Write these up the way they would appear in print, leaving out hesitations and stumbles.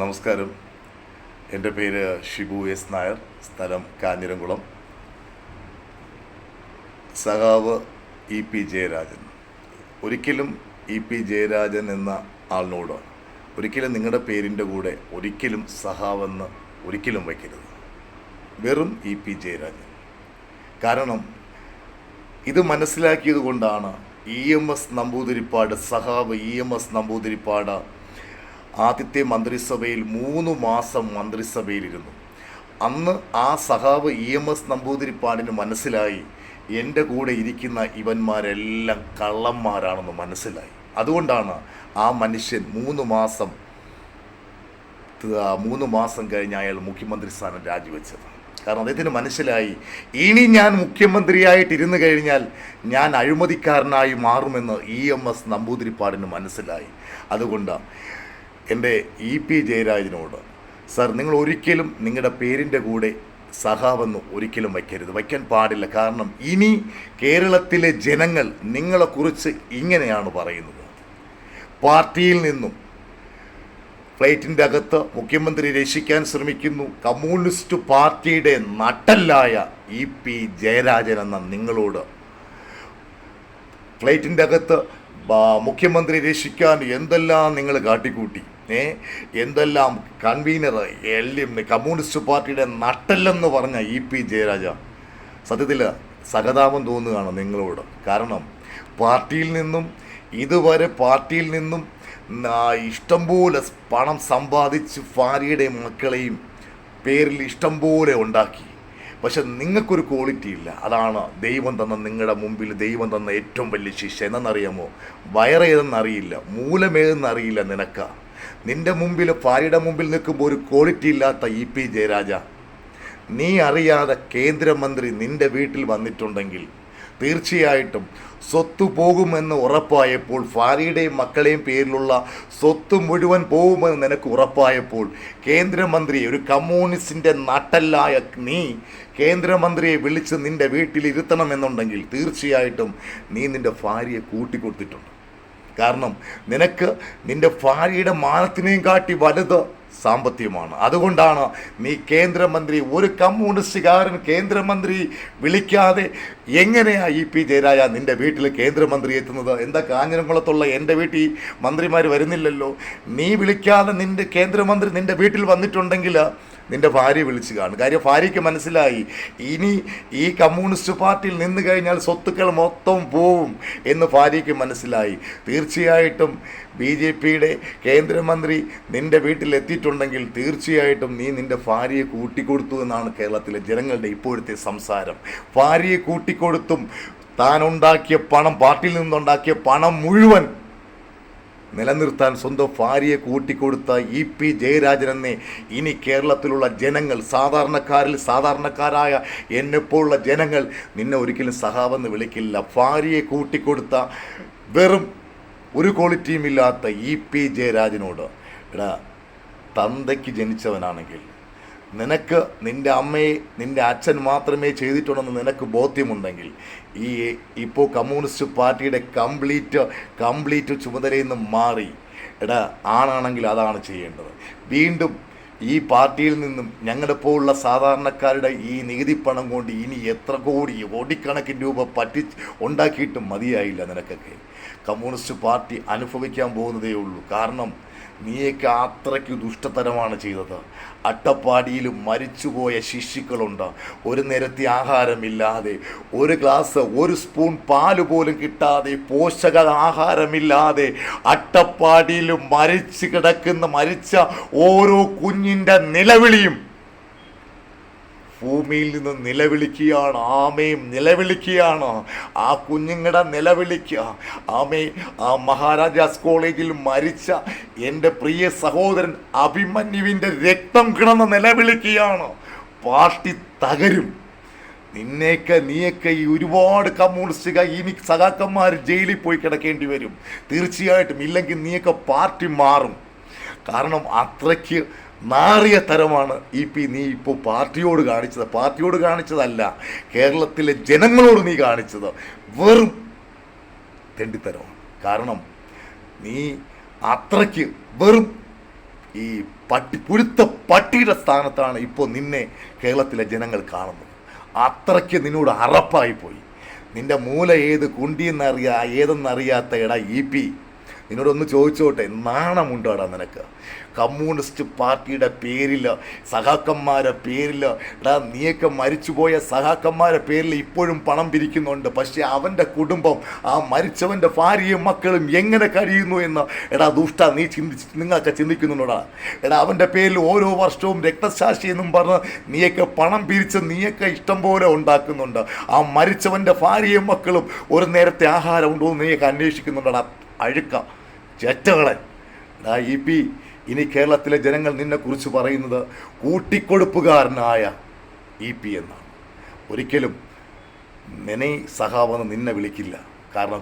നമസ്കാരം. എൻ്റെ പേര് ഷിബു എസ് നായർ, സ്ഥലം കാഞ്ഞിരംകുളം. സഖാവ് ഇ പി ജയരാജൻ. ഒരിക്കലും ഇ പി ജയരാജൻ എന്ന ആളിനോട് ഒരിക്കലും നിങ്ങളുടെ പേരിൻ്റെ കൂടെ ഒരിക്കലും സഖാവെന്ന് ഒരിക്കലും വയ്ക്കരുത്. വെറും ഇ പി ജയരാജൻ. കാരണം ഇത് മനസ്സിലാക്കിയത് കൊണ്ടാണ് EMS നമ്പൂതിരിപ്പാട്, സഖാവ് EMS നമ്പൂതിരിപ്പാട് ആദ്യത്തെ മന്ത്രിസഭയിൽ 3 മാസം മന്ത്രിസഭയിലിരുന്നു. അന്ന് ആ സഖാവ് EMS നമ്പൂതിരിപ്പാടിന് മനസ്സിലായി എൻ്റെ കൂടെ ഇരിക്കുന്ന ഇവന്മാരെല്ലാം കള്ളന്മാരാണെന്ന് മനസ്സിലായി. അതുകൊണ്ടാണ് ആ മനുഷ്യൻ 3 മാസം കഴിഞ്ഞ് അയാൾ മുഖ്യമന്ത്രി സ്ഥാനം രാജിവെച്ചത്. കാരണം അദ്ദേഹത്തിന് മനസ്സിലായി, ഇനി ഞാൻ മുഖ്യമന്ത്രിയായിട്ടിരുന്നു കഴിഞ്ഞാൽ ഞാൻ അഴിമതിക്കാരനായി മാറുമെന്ന് EMS നമ്പൂതിരിപ്പാടിന് മനസ്സിലായി. അതുകൊണ്ട് എൻ്റെ ഇ പി ജയരാജനോട്, സർ, നിങ്ങൾ ഒരിക്കലും നിങ്ങളുടെ പേരിൻ്റെ കൂടെ സഖാവെന്ന് ഒരിക്കലും വയ്ക്കരുത്, വയ്ക്കാൻ പാടില്ല. കാരണം ഇനി കേരളത്തിലെ ജനങ്ങൾ നിങ്ങളെക്കുറിച്ച് ഇങ്ങനെയാണ് പറയുന്നത്. പാർട്ടിയിൽ നിന്നും ഫ്ലൈറ്റിൻ്റെ അകത്ത് മുഖ്യമന്ത്രി രക്ഷിക്കാൻ ശ്രമിക്കുന്നു കമ്മ്യൂണിസ്റ്റ് പാർട്ടിയുടെ നട്ടല്ലായ ഇ പി ജയരാജൻ എന്ന നിങ്ങളോട്. ഫ്ലൈറ്റിൻ്റെ അകത്ത് മുഖ്യമന്ത്രി രക്ഷിക്കാൻ എന്തെല്ലാം നിങ്ങൾ കാട്ടിക്കൂട്ടി, എന്തെല്ലാം കൺവീനർ, കമ്മ്യൂണിസ്റ്റ് പാർട്ടിയുടെ നട്ടല്ലെന്ന് പറഞ്ഞ ഇ പി ജയരാജ, സത്യത്തിൽ സഹതാപം തോന്നുകയാണ് നിങ്ങളോട്. കാരണം പാർട്ടിയിൽ നിന്നും ഇഷ്ടംപോലെ പണം സമ്പാദിച്ച് ഭാര്യയുടെയും മക്കളെയും പേരിൽ ഇഷ്ടംപോലെ ഉണ്ടാക്കി. പക്ഷെ നിങ്ങൾക്കൊരു ക്വാളിറ്റി ഇല്ല. അതാണ് ദൈവം തന്ന, നിങ്ങളുടെ മുമ്പിൽ ദൈവം തന്ന ഏറ്റവും വലിയ ശിക്ഷ. എന്നറിയാമോ? വയറേതെന്നറിയില്ല, മൂലമേതെന്നറിയില്ല നിനക്ക്. നിൻ്റെ മുമ്പിൽ, ഭാര്യയുടെ മുമ്പിൽ നിൽക്കുമ്പോൾ ഒരു ക്വാളിറ്റി ഇല്ലാത്ത ഇ പി ജയരാജ, നീ അറിയാതെ കേന്ദ്രമന്ത്രി നിൻ്റെ വീട്ടിൽ വന്നിട്ടുണ്ടെങ്കിൽ തീർച്ചയായിട്ടും സ്വത്ത് പോകുമെന്ന് ഉറപ്പായപ്പോൾ, ഭാര്യയുടെയും മക്കളെയും പേരിലുള്ള സ്വത്ത് മുഴുവൻ പോകുമെന്ന് നിനക്ക് ഉറപ്പായപ്പോൾ, കേന്ദ്രമന്ത്രി, ഒരു കമ്മ്യൂണിസ്റ്റിൻ്റെ നട്ടല്ലായ നീ കേന്ദ്രമന്ത്രിയെ വിളിച്ച് നിൻ്റെ വീട്ടിലിരുത്തണമെന്നുണ്ടെങ്കിൽ തീർച്ചയായിട്ടും നീ നിൻ്റെ ഭാര്യയെ കൂട്ടിക്കൊടുത്തിട്ടുണ്ട്. കാരണം നിനക്ക് നിൻ്റെ ഭാര്യയുടെ മാനത്തിനെയും കാട്ടി വലുത് സാമ്പത്തികമാണ്. അതുകൊണ്ടാണ് നീ കേന്ദ്രമന്ത്രി, ഒരു കമ്മ്യൂണിസ്റ്റുകാരൻ കേന്ദ്രമന്ത്രി വിളിക്കാതെ എങ്ങനെയാ ഇ പി ജയരാജ നിൻ്റെ വീട്ടിൽ കേന്ദ്രമന്ത്രി എത്തുന്നത്? എന്താ കാഞ്ഞിരംകുളത്തുള്ള എൻ്റെ വീട്ടിൽ മന്ത്രിമാർ വരുന്നില്ലല്ലോ? നീ വിളിക്കാതെ നിൻ്റെ കേന്ദ്രമന്ത്രി നിൻ്റെ വീട്ടിൽ വന്നിട്ടുണ്ടെങ്കിൽ നിൻ്റെ ഭാര്യ വിളിച്ച് കാണും. കാര്യം ഭാര്യയ്ക്ക് മനസ്സിലായി, ഇനി ഈ കമ്മ്യൂണിസ്റ്റ് പാർട്ടിയിൽ നിന്ന് കഴിഞ്ഞാൽ സ്വത്തുക്കൾ മൊത്തം പോവും എന്ന് ഭാര്യയ്ക്ക് മനസ്സിലായി. തീർച്ചയായിട്ടും BJPയുടെ കേന്ദ്രമന്ത്രി നിൻ്റെ വീട്ടിൽ എത്തിയിട്ടുണ്ടെങ്കിൽ തീർച്ചയായിട്ടും നീ നിൻ്റെ ഭാര്യയെ കൂട്ടിക്കൊടുത്തു എന്നാണ് കേരളത്തിലെ ജനങ്ങളുടെ ഇപ്പോഴത്തെ സംസാരം. ഭാര്യയെ കൂട്ടിക്കൊടുത്തും താനുണ്ടാക്കിയ പണം, പാർട്ടിയിൽ നിന്നുണ്ടാക്കിയ പണം മുഴുവൻ നിലനിർത്താൻ സ്വന്തം ഭാര്യയെ കൂട്ടിക്കൊടുത്ത ഇ പി ജയരാജനെന്നെ ഇനി കേരളത്തിലുള്ള ജനങ്ങൾ, സാധാരണക്കാരായ എന്നെപ്പോലുള്ള ജനങ്ങൾ നിന്നെ ഒരിക്കലും സഖാവെന്ന് വിളിക്കില്ല. ഭാര്യയെ കൂട്ടിക്കൊടുത്ത വെറും ഒരു ക്വാളിറ്റിയും ഇല്ലാത്ത ഇ പി ജയരാജനോട്, എടാ, തന്തയ്ക്ക് ജനിച്ചവനാണെങ്കിൽ നിനക്ക് നിൻ്റെ അമ്മയെ നിൻ്റെ അച്ഛൻ മാത്രമേ ചെയ്തിട്ടുണ്ടെന്ന് നിനക്ക് ബോധ്യമുണ്ടെങ്കിൽ ഇപ്പോൾ കമ്മ്യൂണിസ്റ്റ് പാർട്ടിയുടെ കംപ്ലീറ്റ് ചുമതലയിൽ നിന്ന് മാറി, എടാ, ആണാണെങ്കിൽ അതാണ് ചെയ്യേണ്ടത്. വീണ്ടും ഈ പാർട്ടിയിൽ നിന്നും ഞങ്ങളെപ്പോലുള്ള സാധാരണക്കാരുടെ ഈ നികുതി പണം കൊണ്ട് ഇനി എത്ര കോടിക്കണക്കിന് രൂപ ഉണ്ടാക്കിയിട്ടും മതിയായില്ല നിനക്കൊക്കെ. കമ്മ്യൂണിസ്റ്റ് പാർട്ടി അനുഭവിക്കാൻ പോകുന്നതേ ഉള്ളൂ. കാരണം നീയൊക്കെ അത്രയ്ക്ക് ദുഷ്ടതരമാണ് ചെയ്തത്. അട്ടപ്പാടിയിൽ മരിച്ചുപോയ ശിശുക്കളുണ്ട്, ഒരു നേരത്തെ ആഹാരമില്ലാതെ, ഒരു സ്പൂൺ പാല് പോലും കിട്ടാതെ, പോഷക ആഹാരമില്ലാതെ അട്ടപ്പാടിയിൽ മരിച്ച ഓരോ കുഞ്ഞിൻ്റെ നിലവിളിയും ഭൂമിയിൽ നിന്ന് നിലവിളിക്കുകയാണ്. ആമയും നിലവിളിക്കുകയാണ്. ആ കുഞ്ഞുങ്ങളുടെ നിലവിളിക്കുക. ആമേ, ആ മഹാരാജാസ് കോളേജിൽ മരിച്ച എൻ്റെ പ്രിയ സഹോദരൻ അഭിമന്യുവിൻ്റെ രക്തം കിടന്ന് നിലവിളിക്കുകയാണ്. പാർട്ടി തകരും. നീയൊക്കെ ഈ ഒരുപാട് കമ്മ്യൂണിസ്റ്റുകാർ ഇനി സഖാക്കന്മാർ ജയിലിൽ പോയി കിടക്കേണ്ടി വരും തീർച്ചയായിട്ടും. ഇല്ലെങ്കിൽ നീയൊക്കെ പാർട്ടി മാറും. കാരണം അത്രയ്ക്ക് നാറിയ തരമാണ് നീ ഇപ്പോൾ പാർട്ടിയോട് കാണിച്ചതല്ല, കേരളത്തിലെ ജനങ്ങളോട് നീ കാണിച്ചത് വെറും തെണ്ടിത്തരമാണ്. കാരണം നീ അത്രയ്ക്ക് വെറും ഈ പുഴുത്ത പട്ടിയുടെ സ്ഥാനത്താണ് ഇപ്പോൾ നിന്നെ കേരളത്തിലെ ജനങ്ങൾ കാണുന്നത്. അത്രയ്ക്ക് നിന്നോട് അറപ്പായിപ്പോയി. നിന്റെ മൂല ഏത് ഏതെന്നറിയാത്ത എടാ EP, നിന്നോടൊന്ന് ചോദിച്ചോട്ടെ, നാണമുണ്ടോടാ നിനക്ക്? കമ്മ്യൂണിസ്റ്റ് പാർട്ടിയുടെ പേരിൽ, സഹാക്കന്മാരെ പേരിൽ, എടാ നീയൊക്കെ മരിച്ചുപോയ സഹാക്കന്മാരെ പേരിൽ ഇപ്പോഴും പണം പിരിക്കുന്നുണ്ട്. പക്ഷേ അവൻ്റെ കുടുംബം, ആ മരിച്ചവൻ്റെ ഭാര്യയും മക്കളും എങ്ങനെ കഴിയുന്നു എന്ന് എടാ ദുഷ്ട നീ നിങ്ങളൊക്കെ ചിന്തിക്കുന്നുണ്ടോടാ? എടാ അവൻ്റെ പേരിൽ ഓരോ വർഷവും രക്തസാക്ഷി എന്നും പറഞ്ഞ് നീയൊക്കെ പണം പിരിച്ച് നീയൊക്കെ ഇഷ്ടം പോലെ ഉണ്ടാക്കുന്നുണ്ട്. ആ മരിച്ചവൻ്റെ ഭാര്യയും മക്കളും ഒരു നേരത്തെ ആഹാരം ഉണ്ടോ എന്ന് നീയൊക്കെ അന്വേഷിക്കുന്നുണ്ടടാ അഴുക്ക ചെറ്റകളെ. എടാ EP, ഇനി കേരളത്തിലെ ജനങ്ങൾ നിന്നെക്കുറിച്ച് പറയുന്നത് കൂട്ടിക്കൊടുപ്പുകാരനായ EP എന്നാണ്. ഒരിക്കലും മെനൈ സഹാവെന്ന് നിന്നെ വിളിക്കില്ല. കാരണം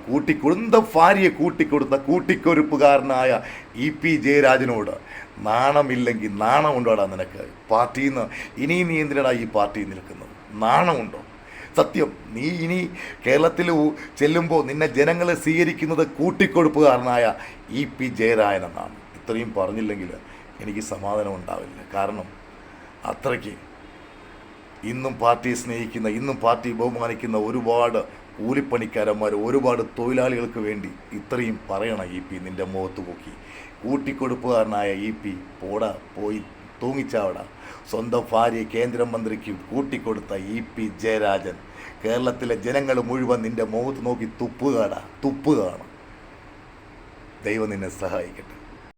ഭാര്യയെ കൂട്ടിക്കൊടുത്ത കൂട്ടിക്കൊടുപ്പുകാരനായ EP ജയരാജനോട് നാണമില്ലെങ്കിൽ നാണമുണ്ടോടാ നിനക്ക്? പാർട്ടിയിൽ നിന്ന് ഇനിയും നീ എന്തിനാടാ ഈ പാർട്ടിയിൽ നിൽക്കുന്നത്? നാണമുണ്ടോ? സത്യം, നീ ഇനി കേരളത്തിൽ ചെല്ലുമ്പോൾ നിന്നെ ജനങ്ങൾ സ്വീകരിക്കുന്നത് കൂട്ടിക്കൊടുപ്പുകാരനായ EP ജയരാജൻ എന്നാണ്. ഇത്രയും പറഞ്ഞില്ലെങ്കിൽ എനിക്ക് സമാധാനം ഉണ്ടാവില്ല. കാരണം അത്രയ്ക്ക് ഇന്നും പാർട്ടിയെ സ്നേഹിക്കുന്ന, ഇന്നും പാർട്ടി ബഹുമാനിക്കുന്ന ഒരുപാട് കൂലിപ്പണിക്കാരന്മാർ, ഒരുപാട് തൊഴിലാളികൾക്ക് വേണ്ടി ഇത്രയും പറയണം EP നിൻ്റെ മുഖത്ത് നോക്കി. കൂട്ടിക്കൊടുപ്പുകാരനായ EP, പോടാ, പോയി തൂങ്ങിച്ചാവടാ. സ്വന്തം ഭാര്യ കേന്ദ്രമന്ത്രിക്ക് കൂട്ടിക്കൊടുത്ത EP ജയരാജൻ കേരളത്തിലെ ജനങ്ങൾ മുഴുവൻ നിൻ്റെ മുഖത്ത് നോക്കി തുപ്പുകയാണ്. ദൈവം നിന്നെ സഹായിക്കട്ടെ.